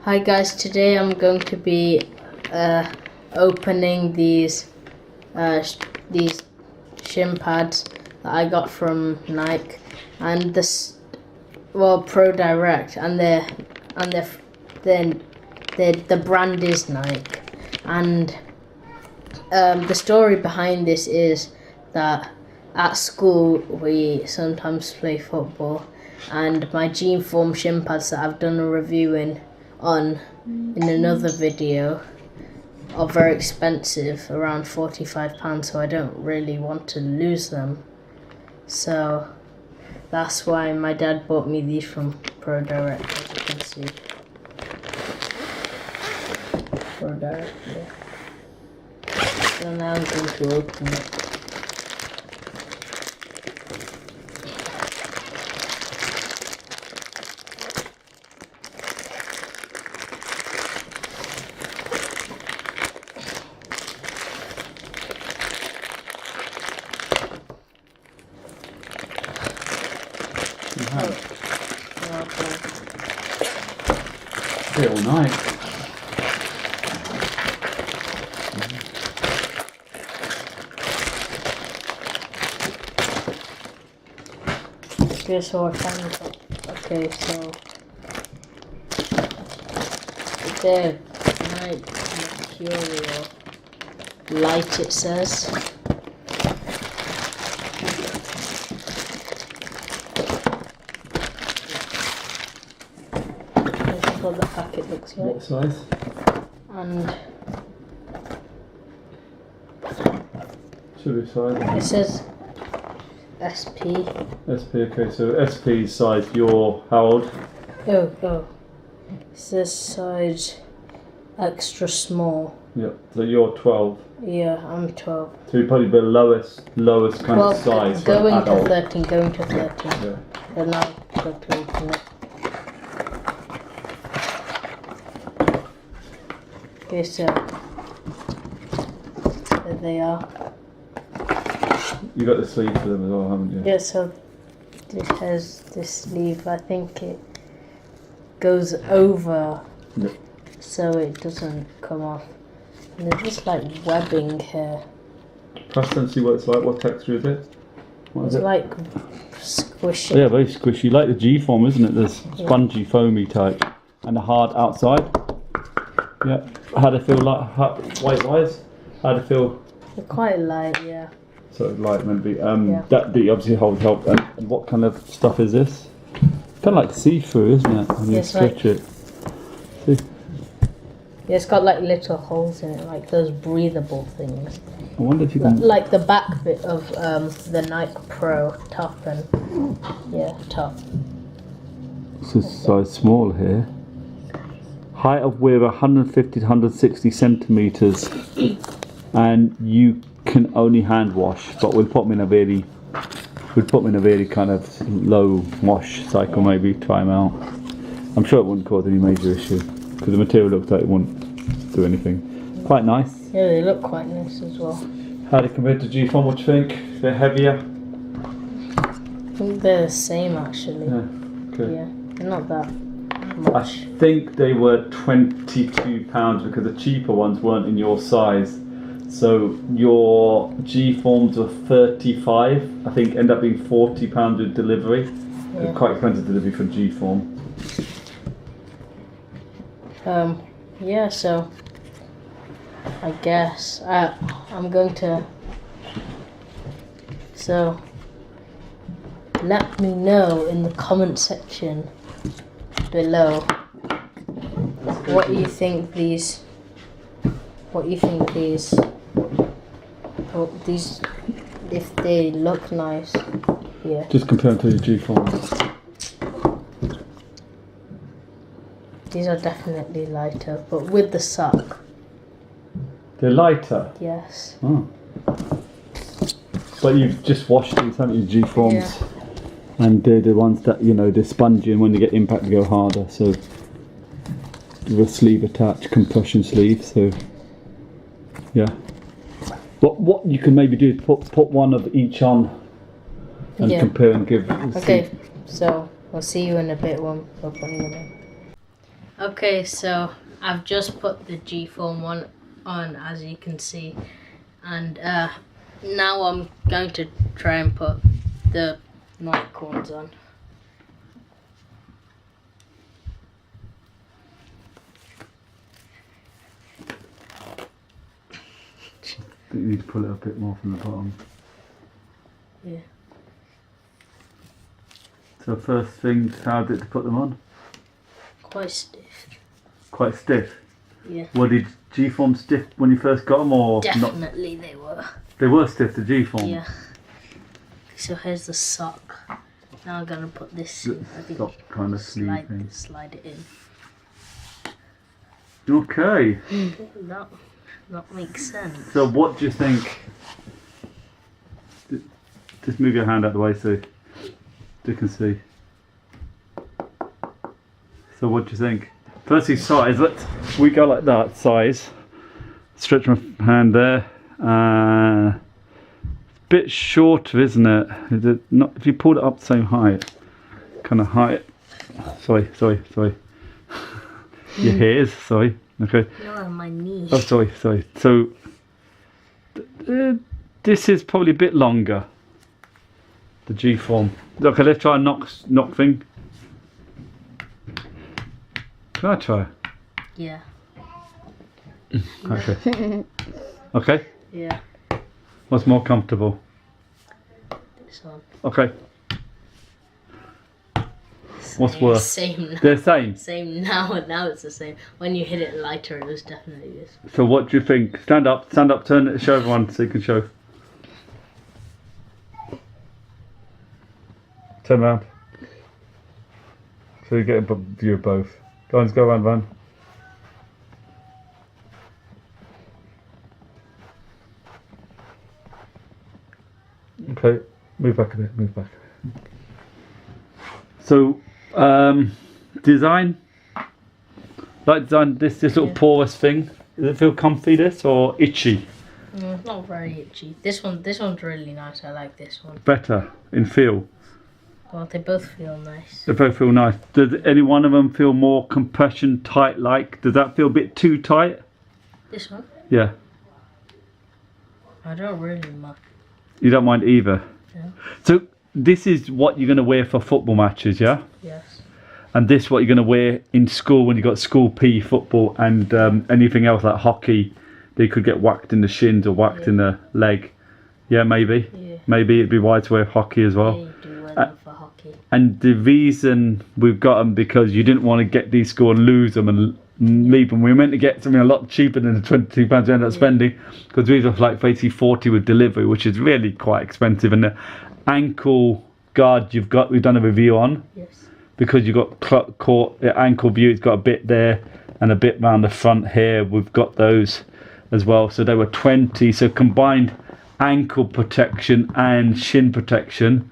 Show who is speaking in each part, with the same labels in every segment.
Speaker 1: Hi guys, today I'm going to be opening these shin pads that I got from Nike, and Pro Direct, and the brand is Nike. And the story behind this is that at school we sometimes play football, and my G Form Shin Pads that I've done a review in another video are very expensive, around £45, so I don't really want to lose them. So that's why my dad bought me these from Pro Direct, as you can see. Pro Direct, yeah. So now I'm going to open it.
Speaker 2: Be all night.
Speaker 1: Okay, so I found it. Okay, so they're Mercurial Lite, it says. What the packet looks like.
Speaker 2: What size?
Speaker 1: And
Speaker 2: Should be size.
Speaker 1: it says SP.
Speaker 2: SP, okay, so SP size, you're how old?
Speaker 1: Oh. It says size extra small.
Speaker 2: Yep, so you're 12.
Speaker 1: Yeah, I'm 12.
Speaker 2: So you're probably the lowest kind of size for an
Speaker 1: going
Speaker 2: adult.
Speaker 1: to 13, going to 13.
Speaker 2: Yeah.
Speaker 1: Then I'll go to open it. Okay, so there they are.
Speaker 2: You got the sleeve for them as well, haven't you?
Speaker 1: Yeah, so it has this sleeve. I think it goes over,
Speaker 2: Yep.
Speaker 1: so it doesn't come off. And there's just like webbing here.
Speaker 2: Press and see what it's like. What texture is it? What is
Speaker 1: It's
Speaker 2: it?
Speaker 1: like squishy.
Speaker 2: Yeah, very squishy. Like the G Form, isn't it? The spongy, foamy type, and the hard outside. Yeah. How do they feel like weight-wise? How do they feel?
Speaker 1: They're quite light, yeah.
Speaker 2: So light maybe.
Speaker 1: Yeah.
Speaker 2: That obviously holds help. And what kind of stuff is this? Kind of like see-through, isn't it? When you
Speaker 1: Yes,
Speaker 2: stretch it. See?
Speaker 1: Yeah, it's got like little holes in it, like those breathable things.
Speaker 2: I wonder if you can.
Speaker 1: Like the back bit of the Nike Pro top and top.
Speaker 2: This is size small here. Height of wear 150 to 160 centimeters, and you can only hand wash. But we'll put them in a very kind of low wash cycle. Maybe try them out. I'm sure it wouldn't cause any major issue because the material looks like it wouldn't do anything. Quite nice.
Speaker 1: Yeah, they look quite nice as well.
Speaker 2: How do they compare to G Form? What do you think? They're heavier.
Speaker 1: I think they're the same actually.
Speaker 2: Yeah. Okay.
Speaker 1: Yeah, they're not that
Speaker 2: I
Speaker 1: much.
Speaker 2: think they were £22 because the cheaper ones weren't in your size. So your G Forms were 35. I think end up being £40 with delivery.
Speaker 1: Yeah.
Speaker 2: Quite expensive delivery for G Form.
Speaker 1: Yeah, so I guess I'm going to. So let me know in the comment section below what you think these if they look nice. Yeah,
Speaker 2: Just compare them to the G Forms.
Speaker 1: these are definitely lighter, but with the sock,
Speaker 2: They're lighter.
Speaker 1: yes.
Speaker 2: Oh. But you've just washed these, haven't you, G Forms?
Speaker 1: Yeah.
Speaker 2: And they're the ones that, they're spongy, and when they get impact they go harder. So with a sleeve attached, compression sleeve. So yeah. What you can maybe do is put one of each on and compare and give.
Speaker 1: Okay, so I'll see you in a bit when we're putting them in. Okay, so I've just put the G Form one on, as you can see, and now I'm going to try and put the Nike ones on.
Speaker 2: You need to pull it a bit more from the bottom.
Speaker 1: Yeah.
Speaker 2: So first thing, how did you put them on?
Speaker 1: Quite stiff.
Speaker 2: Quite stiff.
Speaker 1: Yeah.
Speaker 2: What did G Form stiff when you first got them, or
Speaker 1: Definitely
Speaker 2: not?
Speaker 1: they were.
Speaker 2: They were stiff, the G Form.
Speaker 1: Yeah. So here's the sock. Now I'm gonna put this in. I think
Speaker 2: Sock kind of sleeve thing.
Speaker 1: slide it in.
Speaker 2: Okay.
Speaker 1: That makes sense.
Speaker 2: So what do you think? Just move your hand out of the way so you can see. So what do you think? Firstly, size. We go like that, size. Stretch my hand there. Bit shorter, isn't it? Is it not, if you pulled it up the same height, kind of height. Sorry. Your hairs, sorry. Okay.
Speaker 1: No, on my knee.
Speaker 2: Oh, sorry. So this is probably a bit longer. The G Form. Okay, let's try a knock thing. Can I try?
Speaker 1: Yeah.
Speaker 2: Okay. Okay.
Speaker 1: Yeah.
Speaker 2: What's more comfortable?
Speaker 1: This one.
Speaker 2: Okay. What's worse?
Speaker 1: Same now.
Speaker 2: They're same.
Speaker 1: Same now, and now it's the same. When you hit it lighter, it was definitely this.
Speaker 2: So what do you think? Stand up, turn it, show everyone so you can show. Turn around. So you get a view of both. Go on, let's go around, Van. Okay, move back a bit, So, design? Like design, this little porous thing. Does it feel comfy, this, or itchy?
Speaker 1: Not very itchy. This one's really nice. I like this one.
Speaker 2: Better in feel?
Speaker 1: Well, they both feel nice.
Speaker 2: They both feel nice. Does any one of them feel more compression tight like? Does that feel a bit too tight?
Speaker 1: This one?
Speaker 2: Yeah.
Speaker 1: I don't really mind.
Speaker 2: You don't mind either?
Speaker 1: Yeah.
Speaker 2: So this is what you're going to wear for football matches, yeah?
Speaker 1: Yes.
Speaker 2: And this what you're going to wear in school when you got school PE football and anything else like hockey. They could get whacked in the shins or whacked in the leg. Yeah, maybe. Yeah. Maybe it'd be wise to wear hockey as well.
Speaker 1: Yeah, you do wear them for hockey.
Speaker 2: And the reason we've got them because you didn't want to get these school and lose them and leave them. We were meant to get something a lot cheaper than the £22 we ended up spending because these are like basically 40 with delivery, which is really quite expensive. And the ankle guard we've done a review on.
Speaker 1: Yes.
Speaker 2: Because you've got the ankle view, it's got a bit there and a bit round the front here. We've got those as well. So they were 20. So combined ankle protection and shin protection,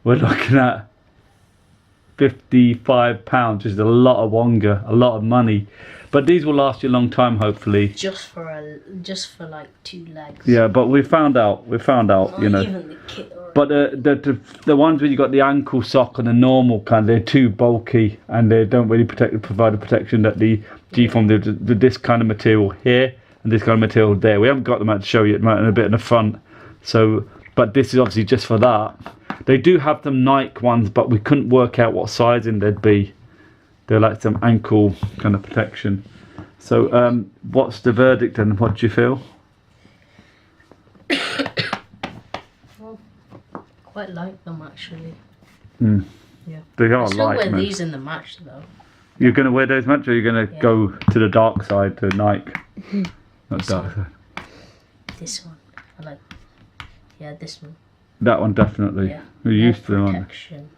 Speaker 2: we're looking at £55, which is a lot of wonga, a lot of money. But these will last you a long time, hopefully.
Speaker 1: Just for like 2 legs.
Speaker 2: Yeah, but we found out,
Speaker 1: Not
Speaker 2: you know.
Speaker 1: even the kit or
Speaker 2: But the ones where you got the ankle sock and the normal kind, they're too bulky and they don't really provide the protection that the G Form did with this kind of material here and this kind of material there. We haven't got them out to show you and a bit in the front. So, but this is obviously just for that. They do have them Nike ones, but we couldn't work out what sizing they'd be. They're like some ankle kind of protection. So, what's the verdict and what do you feel?
Speaker 1: quite like them actually.
Speaker 2: Mm.
Speaker 1: Yeah.
Speaker 2: They are
Speaker 1: I still
Speaker 2: light,
Speaker 1: wear
Speaker 2: man.
Speaker 1: these in the match though.
Speaker 2: You're going to wear those much or you're going to go to the dark side, to Nike? Not dark side.
Speaker 1: This one. I like. Yeah, this one.
Speaker 2: That one definitely.
Speaker 1: Yeah.
Speaker 2: We're used to them.
Speaker 1: Protection.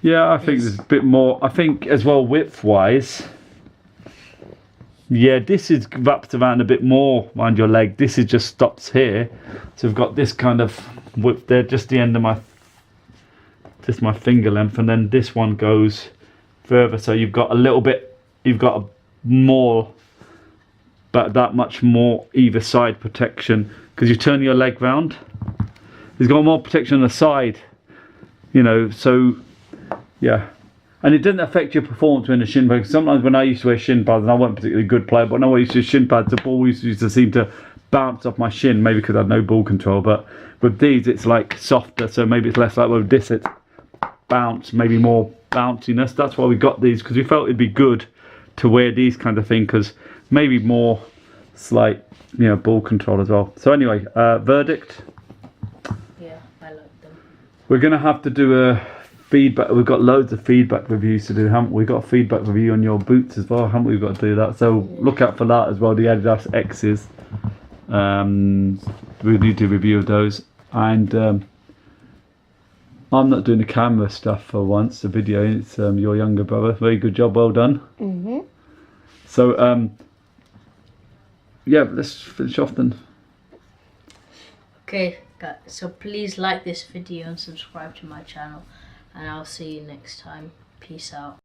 Speaker 2: Yeah, I think there's a bit more. I think as well width wise. Yeah, this is wrapped around a bit more around your leg. This is just stops here. So we've got this kind of width there, just the end of my finger length, and then this one goes further. So you've got a little bit, you've got more, but that much more either side protection because you turn your leg round. It's got more protection on the side, you know. So yeah, And it doesn't affect your performance when a shin pad. Sometimes when I used to wear shin pads, and I wasn't a particularly good player, but when I used to use shin pads, the ball used to seem to bounce off my shin, maybe because I had no ball control. But with these, it's like softer, so maybe it's less like with this, it's bounce, maybe more bounciness. That's why we got these, because we felt it'd be good to wear these kind of thing, because maybe more slight, you know, ball control as well. So anyway, verdict.
Speaker 1: Yeah, I like them.
Speaker 2: We're gonna have to do a feedback. We've got loads of feedback reviews to do, haven't we? We've got a feedback review on your boots as well, haven't we? We've got to do that, so look out for that as well. The Adidas X's, we need to review those. And I'm not doing the camera stuff for once, the video. It's your younger brother. Very good job, well done. So yeah, let's finish off then.
Speaker 1: Okay, guys, so please like this video and subscribe to my channel, and I'll see you next time. Peace out.